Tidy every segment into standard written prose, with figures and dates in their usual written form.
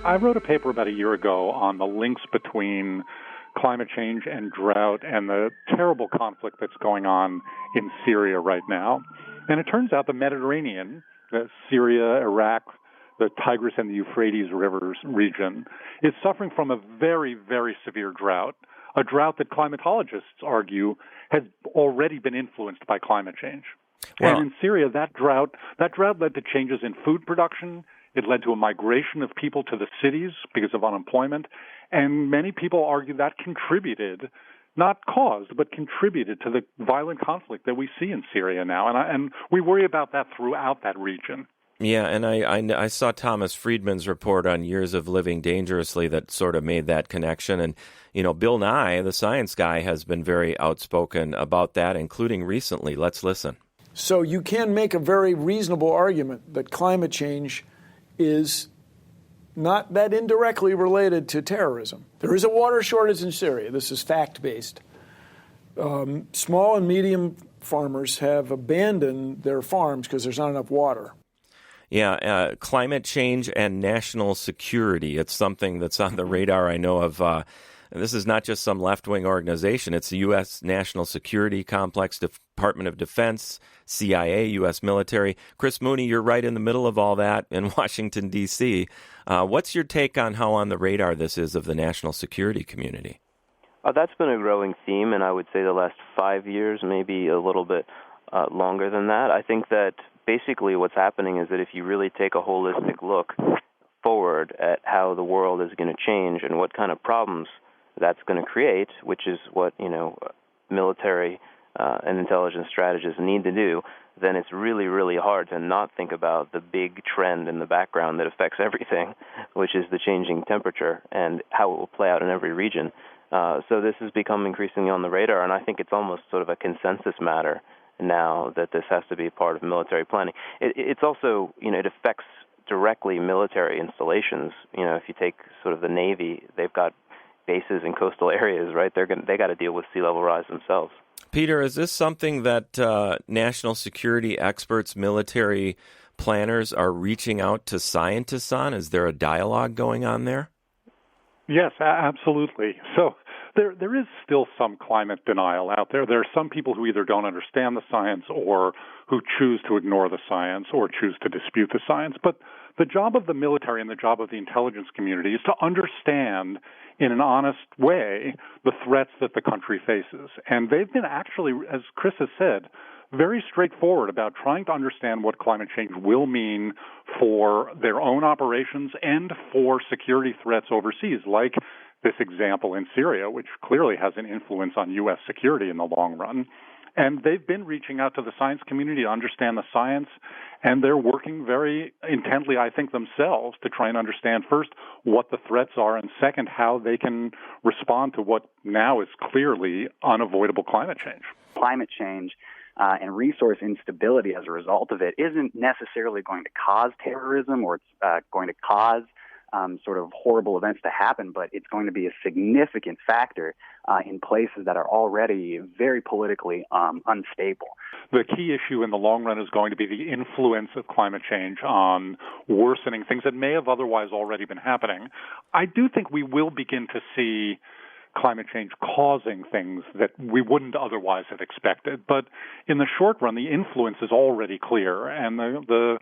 I wrote a paper about a year ago on the links between climate change and drought and the terrible conflict that's going on in Syria right now. And it turns out the Mediterranean, Syria, Iraq, the Tigris and the Euphrates rivers region, is suffering from a very, very severe drought, a drought that climatologists argue has already been influenced by climate change. Well, and in Syria, that drought led to changes in food production. It led to a migration of people to the cities because of unemployment. And many people argue that contributed, not caused, but contributed to the violent conflict that we see in Syria now. And we worry about that throughout that region. Yeah, and I saw Thomas Friedman's report on Years of Living Dangerously that sort of made that connection. And, you know, Bill Nye, the science guy, has been very outspoken about that, including recently. Let's listen. So you can make a very reasonable argument that climate change is not that indirectly related to terrorism. There is a water shortage in Syria. This is fact-based. Small and medium farmers have abandoned their farms because there's not enough water. Yeah, climate change and national security. It's something that's on the radar, I know, of. This is not just some left-wing organization. It's the U.S. National Security Complex, Department of Defense, CIA, U.S. military. Chris Mooney, you're right in the middle of all that in Washington, D.C. What's your take on how on the radar this is of the national security community? That's been a growing theme, and I would say the last 5 years, maybe a little bit longer than that. I think that basically what's happening is that if you really take a holistic look forward at how the world is going to change and what kind of problems that's going to create, which is what, military and intelligence strategists need to do, then it's really, really hard to not think about the big trend in the background that affects everything, which is the changing temperature and how it will play out in every region. So this has become increasingly on the radar, and I think it's almost sort of a consensus matter now that this has to be part of military planning. It's also, it affects directly military installations. If you take sort of the Navy, they've got bases in coastal areas, right? They got to deal with sea level rise themselves. Peter, is this something that national security experts, military planners are reaching out to scientists on? Is there a dialogue going on there? Yes, absolutely. So there is still some climate denial out there. There are some people who either don't understand the science or who choose to ignore the science or choose to dispute the science. But the job of the military and the job of the intelligence community is to understand in an honest way the threats that the country faces. And they've been actually, as Chris has said, very straightforward about trying to understand what climate change will mean for their own operations and for security threats overseas, like this example in Syria, which clearly has an influence on U.S. security in the long run. And they've been reaching out to the science community to understand the science, and they're working very intently, I think, themselves to try and understand, first, what the threats are, and second, how they can respond to what now is clearly unavoidable climate change. Climate change and resource instability as a result of it isn't necessarily going to cause terrorism or it's going to cause sort of horrible events to happen, but it's going to be a significant factor in places that are already very politically unstable. The key issue in the long run is going to be the influence of climate change on worsening things that may have otherwise already been happening. I do think we will begin to see climate change causing things that we wouldn't otherwise have expected. But in the short run, the influence is already clear, and the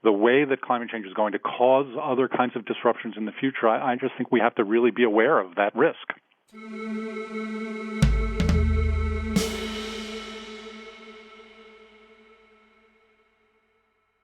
way that climate change is going to cause other kinds of disruptions in the future, I just think we have to really be aware of that risk.